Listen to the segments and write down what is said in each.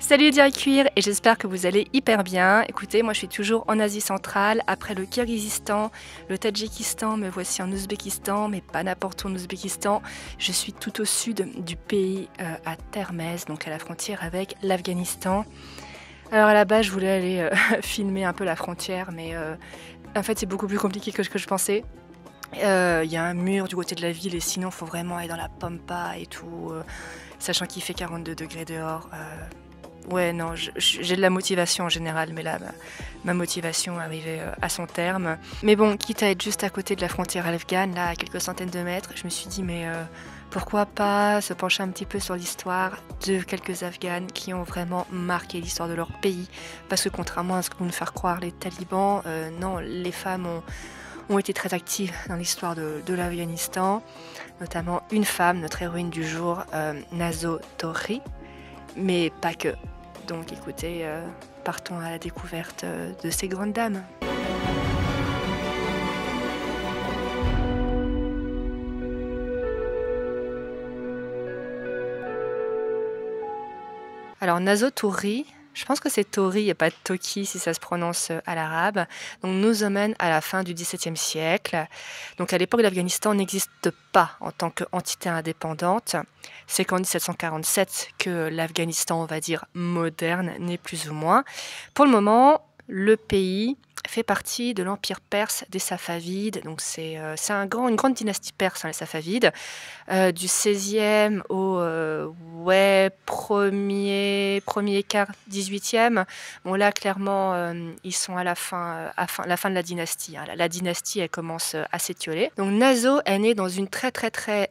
Salut Direct Cuir et j'espère que vous allez hyper bien. Écoutez, moi je suis toujours en Asie centrale. Après le Kirghizistan, le Tadjikistan, me voici en Ouzbékistan, mais pas n'importe où en Ouzbékistan. Je suis tout au sud du pays, à Termez, donc à la frontière avec l'Afghanistan. Alors à la base je voulais aller filmer un peu la frontière, mais en fait c'est beaucoup plus compliqué que ce que je pensais. Il y a un mur du côté de la ville et sinon il faut vraiment aller dans la pampa et tout, sachant qu'il fait 42 degrés dehors. Ouais, non, j'ai de la motivation en général, mais là, ma motivation arrivait à son terme. Mais bon, quitte à être juste à côté de la frontière afghane, là, à quelques centaines de mètres, je me suis dit, mais pourquoi pas se pencher un petit peu sur l'histoire de quelques Afghanes qui ont vraiment marqué l'histoire de leur pays. Parce que contrairement à ce que vont nous faire croire les talibans, non, les femmes ont été très actives dans l'histoire de l'Afghanistan, notamment une femme, notre héroïne du jour, Nazo Tohri, mais pas que. Donc écoutez, partons à la découverte de ces grandes dames. Alors Nazo Tohri, je pense que c'est Tohri et pas Toki si ça se prononce à l'arabe, donc nous emmène à la fin du XVIIe siècle. Donc à l'époque l'Afghanistan n'existe pas en tant qu'entité indépendante. C'est qu'en 1747 que l'Afghanistan, on va dire moderne, naît plus ou moins. Pour le moment, le pays fait partie de l'empire perse des Safavides. Donc c'est une grande dynastie perse, hein, les Safavides, du 16e au premier quart 18e. Bon là clairement ils sont à la fin de la dynastie, hein. La dynastie elle commence à s'étioler. Donc Nazo est né dans une très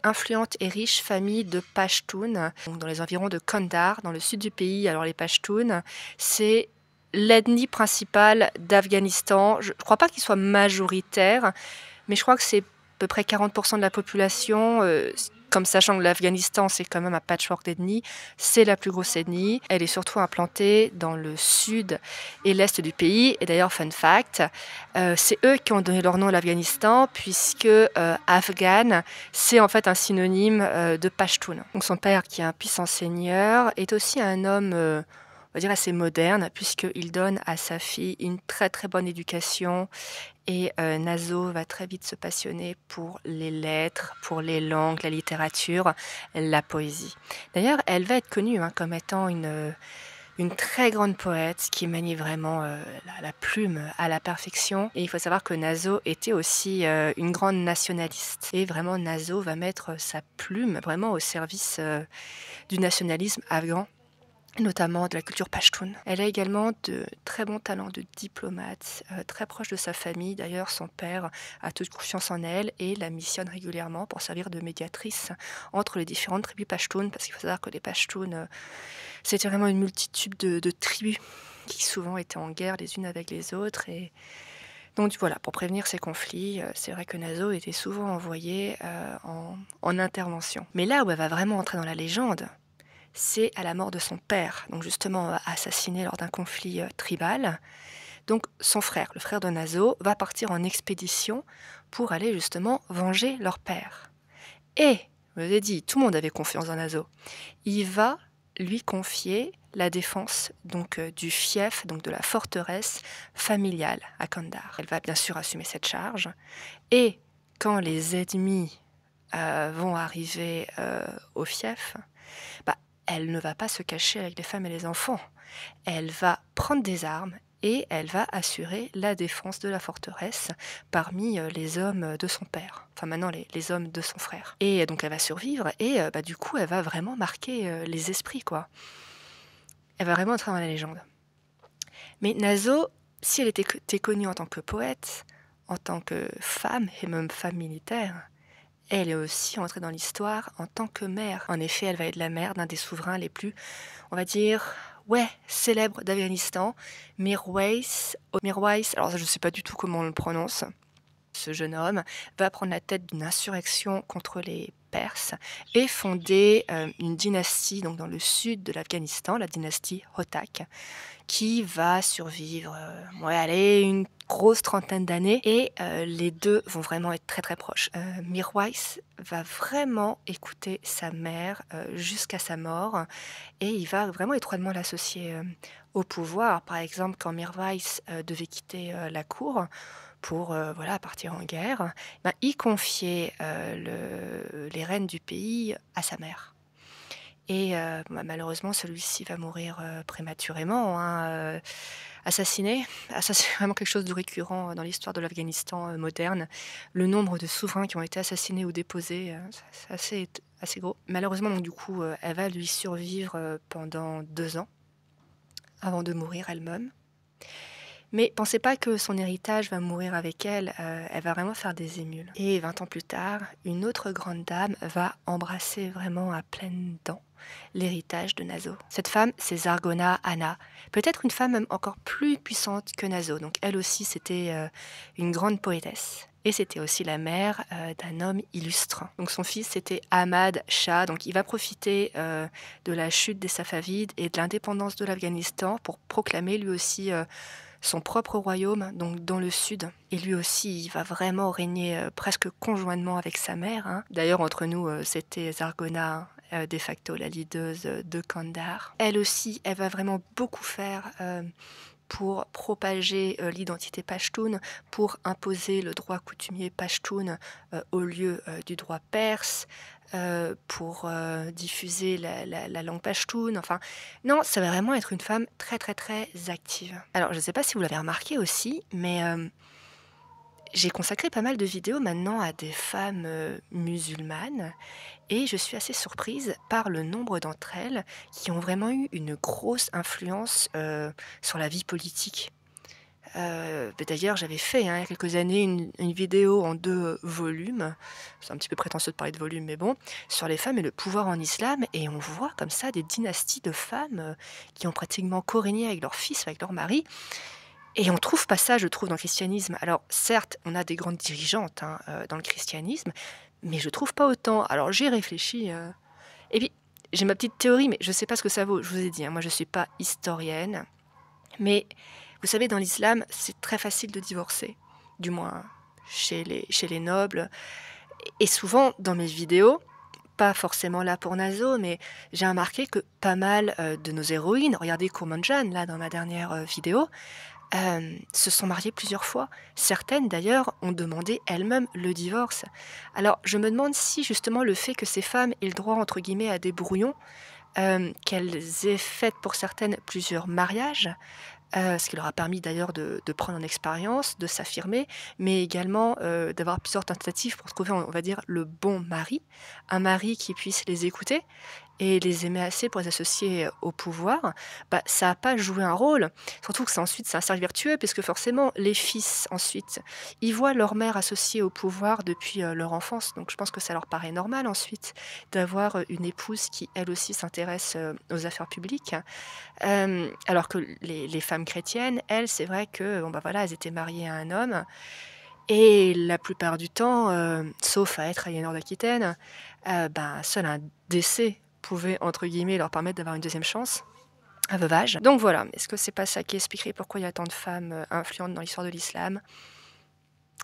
influente et riche famille de Pashtuns, donc dans les environs de Kandahar, dans le sud du pays. Alors les Pashtuns, c'est l'ethnie principale d'Afghanistan. Je ne crois pas qu'ils soient majoritaires, mais je crois que c'est à peu près 40% de la population. Comme sachant que l'Afghanistan, c'est quand même un patchwork d'ethnie, c'est la plus grosse ethnie. Elle est surtout implantée dans le sud et l'est du pays. Et d'ailleurs, fun fact, c'est eux qui ont donné leur nom à l'Afghanistan, puisque Afghan, c'est en fait un synonyme de Pashtun. Donc son père, qui est un puissant seigneur, est aussi un homme on va dire assez moderne, puisqu'il donne à sa fille une très bonne éducation. Et Nazo va très vite se passionner pour les lettres, pour les langues, la littérature, la poésie. D'ailleurs, elle va être connue comme étant une très grande poète qui manie vraiment la plume à la perfection. Et il faut savoir que Nazo était aussi une grande nationaliste. Et vraiment, Nazo va mettre sa plume vraiment au service du nationalisme afghan, notamment de la culture pashtun. Elle a également de très bons talents de diplomate, très proche de sa famille. D'ailleurs, son père a toute confiance en elle et la missionne régulièrement pour servir de médiatrice entre les différentes tribus pashtuns, parce qu'il faut savoir que les pashtuns, c'était vraiment une multitude de tribus qui souvent étaient en guerre les unes avec les autres. Et donc voilà, pour prévenir ces conflits, c'est vrai que Nazo était souvent envoyée en intervention. Mais là où elle va vraiment entrer dans la légende, c'est à la mort de son père, donc justement assassiné lors d'un conflit tribal. Donc son frère, le frère de Nazo, va partir en expédition pour aller justement venger leur père. Et, je vous ai dit, tout le monde avait confiance dans Nazo. Il va lui confier la défense donc du fief, donc de la forteresse familiale à Kandahar. Elle va bien sûr assumer cette charge. Et quand les ennemis vont arriver au fief, elle ne va pas se cacher avec les femmes et les enfants. Elle va prendre des armes et elle va assurer la défense de la forteresse parmi les hommes de son père. Enfin maintenant les hommes de son frère. Et donc elle va survivre et du coup elle va vraiment marquer les esprits, quoi. Elle va vraiment entrer dans la légende. Mais Nazo, si elle était connue en tant que poète, en tant que femme et même femme militaire, elle est aussi entrée dans l'histoire en tant que mère. En effet, elle va être la mère d'un des souverains les plus, on va dire, célèbres d'Afghanistan, Mirwais. Alors je ne sais pas du tout comment on le prononce. Ce jeune homme va prendre la tête d'une insurrection contre les Perses et fonder une dynastie donc dans le sud de l'Afghanistan, la dynastie Hotak, qui va survivre une grosse trentaine d'années et les 2 vont vraiment être très, très proches. Mirwais va vraiment écouter sa mère, jusqu'à sa mort et il va vraiment étroitement l'associer, au pouvoir. Par exemple, quand Mirwais, devait quitter, la cour pour, voilà, partir en guerre, ben, il confiait, les rênes du pays à sa mère. Et bah, malheureusement, celui-ci va mourir, prématurément, hein, assassiné. Ah ça, c'est vraiment quelque chose de récurrent, dans l'histoire de l'Afghanistan, moderne. Le nombre de souverains qui ont été assassinés ou déposés, c'est assez gros. Malheureusement, donc du coup, elle va lui survivre, pendant 2 ans, avant de mourir elle-même. Mais pensez pas que son héritage va mourir avec elle, elle va vraiment faire des émules. Et 20 ans plus tard, une autre grande dame va embrasser vraiment à pleines dents l'héritage de Naso. Cette femme, c'est Zargona Anna, peut-être une femme même encore plus puissante que Naso. Donc elle aussi, c'était une grande poétesse. Et c'était aussi la mère d'un homme illustre. Donc son fils, c'était Ahmad Shah. Donc il va profiter de la chute des Safavides et de l'indépendance de l'Afghanistan pour proclamer lui aussi son propre royaume, donc dans le sud. Et lui aussi, il va vraiment régner presque conjointement avec sa mère, hein. D'ailleurs, entre nous, c'était Zargona, de facto la leaduse de Kandahar. Elle aussi, elle va vraiment beaucoup faire pour propager l'identité pachtoune, pour imposer le droit coutumier pachtoun au lieu du droit perse, pour diffuser la langue pachtoune. Enfin, non, ça va vraiment être une femme très très très active. Alors, je ne sais pas si vous l'avez remarqué aussi, mais j'ai consacré pas mal de vidéos maintenant à des femmes musulmanes et je suis assez surprise par le nombre d'entre elles qui ont vraiment eu une grosse influence sur la vie politique. D'ailleurs, j'avais fait, hein, il y a quelques années une vidéo en 2 volumes, c'est un petit peu prétentieux de parler de volume, mais bon, sur les femmes et le pouvoir en islam et on voit comme ça des dynasties de femmes, qui ont pratiquement co-régné avec leurs fils, avec leurs maris et on trouve pas ça, je trouve, dans le christianisme. Alors certes, on a des grandes dirigeantes, hein, dans le christianisme, mais je trouve pas autant. Alors j'ai réfléchi, et puis j'ai ma petite théorie, mais je sais pas ce que ça vaut. Je vous ai dit, hein, moi je suis pas historienne, mais vous savez, dans l'islam, c'est très facile de divorcer, du moins chez les nobles. Et souvent, dans mes vidéos, pas forcément là pour Naso, mais j'ai remarqué que pas mal de nos héroïnes, regardez Kumanjan, là, dans ma dernière vidéo, se sont mariées plusieurs fois. Certaines, d'ailleurs, ont demandé elles-mêmes le divorce. Alors, je me demande si, justement, le fait que ces femmes aient le droit, entre guillemets, à des brouillons, qu'elles aient fait, pour certaines, plusieurs mariages, ce qui leur a permis d'ailleurs de prendre en expérience, de s'affirmer, mais également d'avoir plusieurs tentatives pour trouver, on va dire, le bon mari, un mari qui puisse les écouter et les aimer assez pour les associer au pouvoir, bah, ça n'a pas joué un rôle. Surtout que c'est ensuite c'est un cercle vertueux, puisque forcément les fils ensuite, ils voient leur mère associée au pouvoir depuis leur enfance. Donc je pense que ça leur paraît normal ensuite d'avoir une épouse qui elle aussi s'intéresse aux affaires publiques. Alors que les femmes chrétiennes, elles, c'est vrai que bon, bah, voilà, elles étaient mariées à un homme et la plupart du temps, sauf à être aliénor d'Aquitaine, ben, seul un décès pouvait, entre guillemets, leur permettre d'avoir une deuxième chance, un veuvage. Donc voilà, est-ce que c'est pas ça qui expliquerait pourquoi il y a tant de femmes influentes dans l'histoire de l'islam?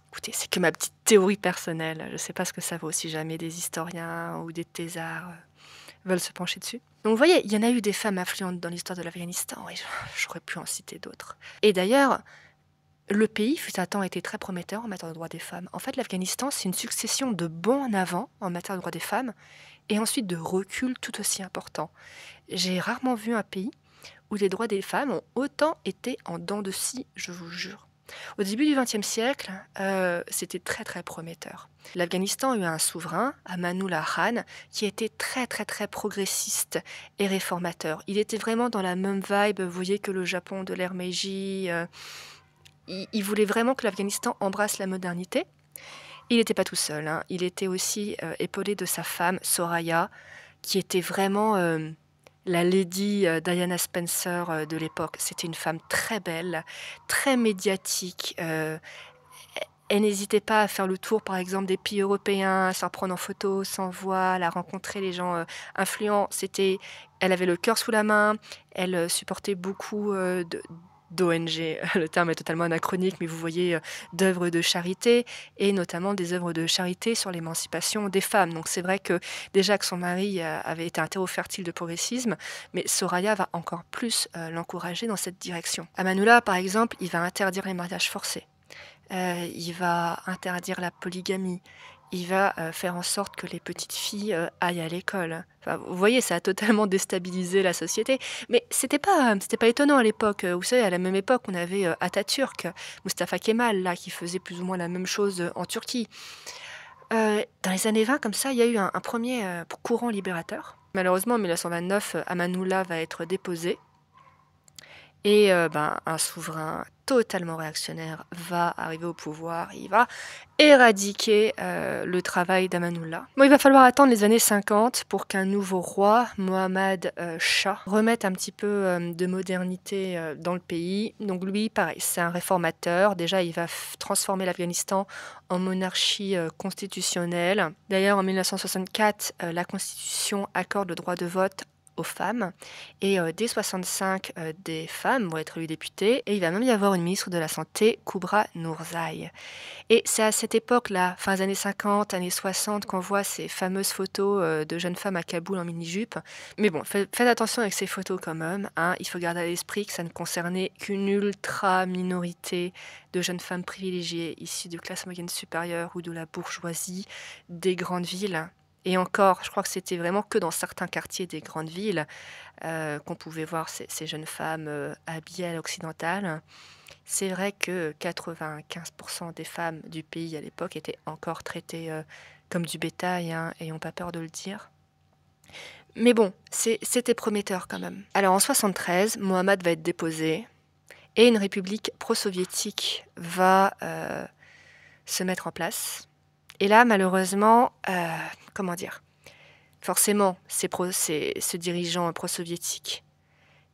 Écoutez, c'est que ma petite théorie personnelle. Je sais pas ce que ça vaut si jamais des historiens ou des thésards veulent se pencher dessus. Donc vous voyez, il y en a eu des femmes influentes dans l'histoire de l'Afghanistan, et j'aurais pu en citer d'autres. Et d'ailleurs, le pays fut un temps été très prometteur en matière de droits des femmes. En fait, l'Afghanistan, c'est une succession de bonds en avant en matière de droits des femmes, et ensuite de reculs tout aussi importants. J'ai rarement vu un pays où les droits des femmes ont autant été en dents de scie, je vous jure. Au début du XXe siècle, c'était très très prometteur. L'Afghanistan a eu un souverain, Amanullah Khan, qui était très très très progressiste et réformateur. Il était vraiment dans la même vibe, vous voyez, que le Japon de l'ère Meiji. Il voulait vraiment que l'Afghanistan embrasse la modernité. Il n'était pas tout seul, hein. Il était aussi épaulé de sa femme, Soraya, qui était vraiment la lady Diana Spencer de l'époque. C'était une femme très belle, très médiatique. Elle n'hésitait pas à faire le tour, par exemple, des pays européens, à s'en prendre en photo, sans voile, à rencontrer les gens influents. Elle avait le cœur sous la main, elle supportait beaucoup d'ONG, le terme est totalement anachronique, mais vous voyez, d'œuvres de charité et notamment des œuvres de charité sur l'émancipation des femmes. Donc c'est vrai que déjà que son mari avait été un terreau fertile de progressisme, mais Soraya va encore plus l'encourager dans cette direction. Amanullah, par exemple, il va interdire les mariages forcés. Il va interdire la polygamie. Il va faire en sorte que les petites filles aillent à l'école. Enfin, vous voyez, ça a totalement déstabilisé la société. Mais c'était pas étonnant à l'époque. Vous savez, à la même époque, on avait Atatürk, Mustafa Kemal, là, qui faisait plus ou moins la même chose en Turquie. Dans les années 20, comme ça, il y a eu un premier courant libérateur. Malheureusement, en 1929, Amanullah va être déposé. Et un souverain totalement réactionnaire va arriver au pouvoir, il va éradiquer le travail d'Amanullah. Bon, il va falloir attendre les années 50 pour qu'un nouveau roi, Mohammad Shah, remette un petit peu de modernité dans le pays. Donc lui, pareil, c'est un réformateur. Déjà, il va transformer l'Afghanistan en monarchie constitutionnelle. D'ailleurs, en 1964, la Constitution accorde le droit de vote aux femmes. Et dès 65, des femmes vont être élues députées. Et il va même y avoir une ministre de la Santé, Kubra Noorzai. Et c'est à cette époque-là, fin des années 50, années 60, qu'on voit ces fameuses photos de jeunes femmes à Kaboul en mini-jupe. Mais bon, faites attention avec ces photos quand même. Hein. Il faut garder à l'esprit que ça ne concernait qu'une ultra minorité de jeunes femmes privilégiées, issues de classe moyenne supérieure ou de la bourgeoisie des grandes villes. Et encore, je crois que c'était vraiment que dans certains quartiers des grandes villes qu'on pouvait voir ces jeunes femmes habillées à l'occidentale. C'est vrai que 95% des femmes du pays à l'époque étaient encore traitées comme du bétail, hein, et n'ont pas peur de le dire. Mais bon, c'était prometteur quand même. Alors en 73, Mohammad va être déposé et une république pro-soviétique va se mettre en place. Et là, malheureusement, comment dire, forcément, ce dirigeant pro-soviétique,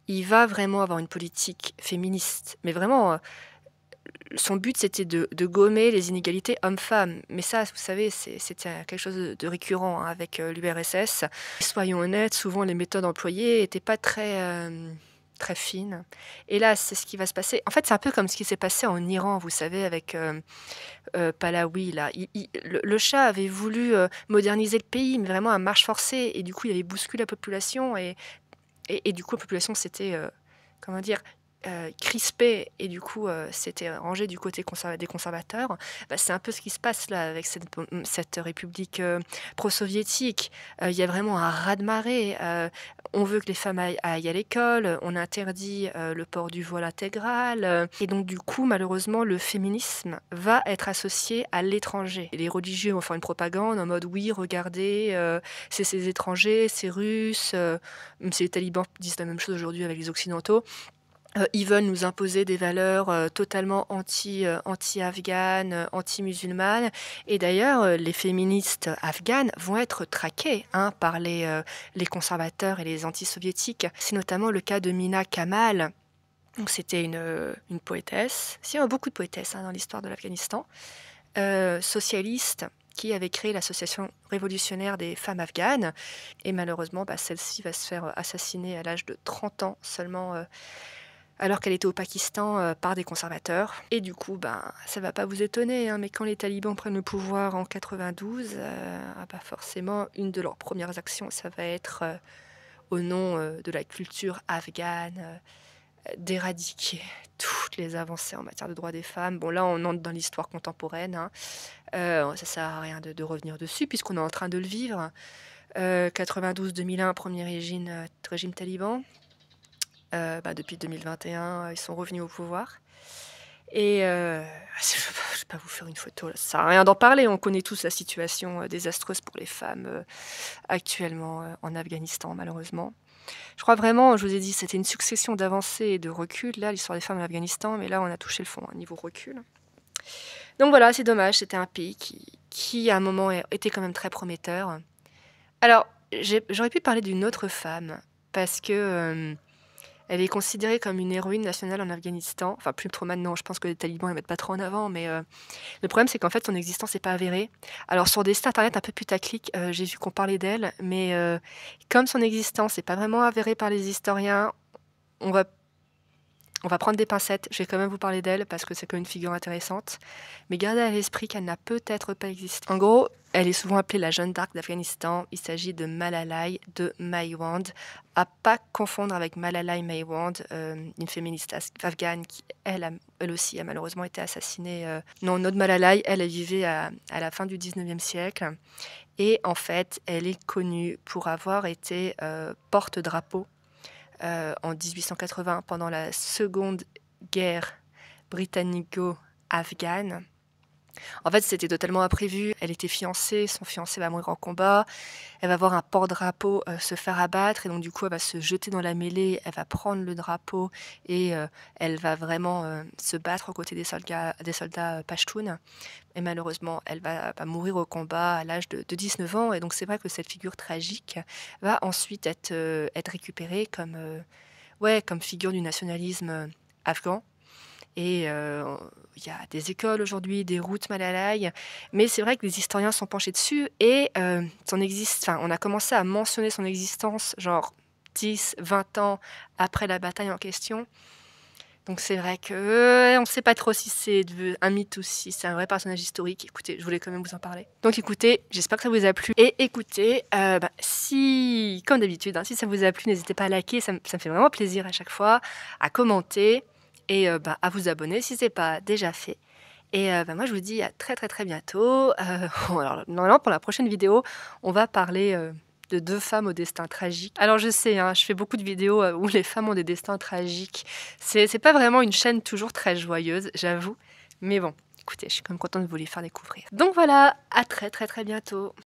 il va vraiment avoir une politique féministe. Mais vraiment, son but, c'était de gommer les inégalités hommes-femmes. Mais ça, vous savez, c'était quelque chose de récurrent hein, avec l'URSS. Soyons honnêtes, souvent les méthodes employées n'étaient pas très fines. Et là, c'est ce qui va se passer. En fait, c'est un peu comme ce qui s'est passé en Iran, vous savez, avec Pahlavi. Là. Le Shah avait voulu moderniser le pays, mais vraiment à marche forcée. Et du coup, il avait bousculé la population. Et du coup, la population s'était, comment dire, crispée. Et du coup, s'était rangée du côté des conservateurs. Bah, c'est un peu ce qui se passe là avec cette république pro-soviétique. Il y a vraiment un raz-de-marée. On veut que les femmes aillent à l'école, on interdit le port du voile intégral. Et donc du coup, malheureusement, le féminisme va être associé à l'étranger. Et les religieux vont faire une propagande en mode oui, regardez, c'est ces étrangers, c'est russes. Même si les talibans disent la même chose aujourd'hui avec les occidentaux. Ils veulent nous imposer des valeurs totalement anti-afghanes, anti-musulmanes. Et d'ailleurs, les féministes afghanes vont être traquées hein, par les conservateurs et les anti-soviétiques. C'est notamment le cas de Mina Kamal. Donc, c'était une poétesse. Il y a beaucoup de poétesses hein, dans l'histoire de l'Afghanistan. Socialiste qui avait créé l'association révolutionnaire des femmes afghanes. Et malheureusement, celle-ci va se faire assassiner à l'âge de 30 ans seulement alors qu'elle était au Pakistan par des conservateurs. Et du coup, ça va pas vous étonner, hein, mais quand les talibans prennent le pouvoir en 92, forcément, une de leurs premières actions, ça va être, au nom de la culture afghane, d'éradiquer toutes les avancées en matière de droits des femmes. Bon, là, on entre dans l'histoire contemporaine. Hein. Ça sert à rien de revenir dessus, puisqu'on est en train de le vivre. 92-2001, premier régime taliban. Depuis 2021, ils sont revenus au pouvoir. Et je ne vais pas vous faire une photo, là. Ça sert à rien d'en parler. On connaît tous la situation désastreuse pour les femmes actuellement en Afghanistan, malheureusement. Je crois vraiment, je vous ai dit, c'était une succession d'avancées et de reculs. Là, l'histoire des femmes en Afghanistan, mais là, on a touché le fond, niveau recul. Donc voilà, c'est dommage. C'était un pays qui, à un moment, était quand même très prometteur. Alors, j'aurais pu parler d'une autre femme, parce que elle est considérée comme une héroïne nationale en Afghanistan. Enfin, plus trop maintenant, je pense que les talibans ne la mettent pas trop en avant, mais le problème, c'est qu'en fait, son existence n'est pas avérée. Alors, sur des sites internet un peu putaclic, j'ai vu qu'on parlait d'elle, mais comme son existence n'est pas vraiment avérée par les historiens, on va On va prendre des pincettes, je vais quand même vous parler d'elle parce que c'est quand même une figure intéressante, mais gardez à l'esprit qu'elle n'a peut-être pas existé. En gros, elle est souvent appelée la Jeanne d'Arc d'Afghanistan. Il s'agit de Malalai de Maiwand, à pas confondre avec Malalai Maiwand, une féministe afghane qui, elle aussi, a malheureusement été assassinée. Non, notre Malalai, elle vivait à la fin du 19e siècle. Et en fait, elle est connue pour avoir été porte-drapeau en 1880 pendant la Seconde Guerre britannico-afghane. En fait, c'était totalement imprévu. Elle était fiancée, son fiancé va mourir en combat. Elle va voir un porte-drapeau se faire abattre et donc du coup, elle va se jeter dans la mêlée. Elle va prendre le drapeau et elle va vraiment se battre aux côtés des soldats pashtuns. Et malheureusement, elle va mourir au combat à l'âge de 19 ans. Et donc, c'est vrai que cette figure tragique va ensuite être récupérée comme figure du nationalisme afghan. Et il y a des écoles aujourd'hui, des routes Malalai, mais c'est vrai que les historiens sont penchés dessus et on a commencé à mentionner son existence genre 10, 20 ans après la bataille en question. Donc c'est vrai que on ne sait pas trop si c'est un mythe ou si c'est un vrai personnage historique. Écoutez, je voulais quand même vous en parler. Donc écoutez, j'espère que ça vous a plu. Et écoutez, si, comme d'habitude, si ça vous a plu, n'hésitez pas à liker, ça me fait vraiment plaisir à chaque fois, à commenter et à vous abonner si ce n'est pas déjà fait. Et moi je vous dis à très très très bientôt. Alors, normalement pour la prochaine vidéo, on va parler de 2 femmes au destin tragique. Alors je sais, je fais beaucoup de vidéos où les femmes ont des destins tragiques. C'est pas vraiment une chaîne toujours très joyeuse, j'avoue. Mais bon, écoutez, je suis quand même contente de vous les faire découvrir. Donc voilà, à très très très bientôt.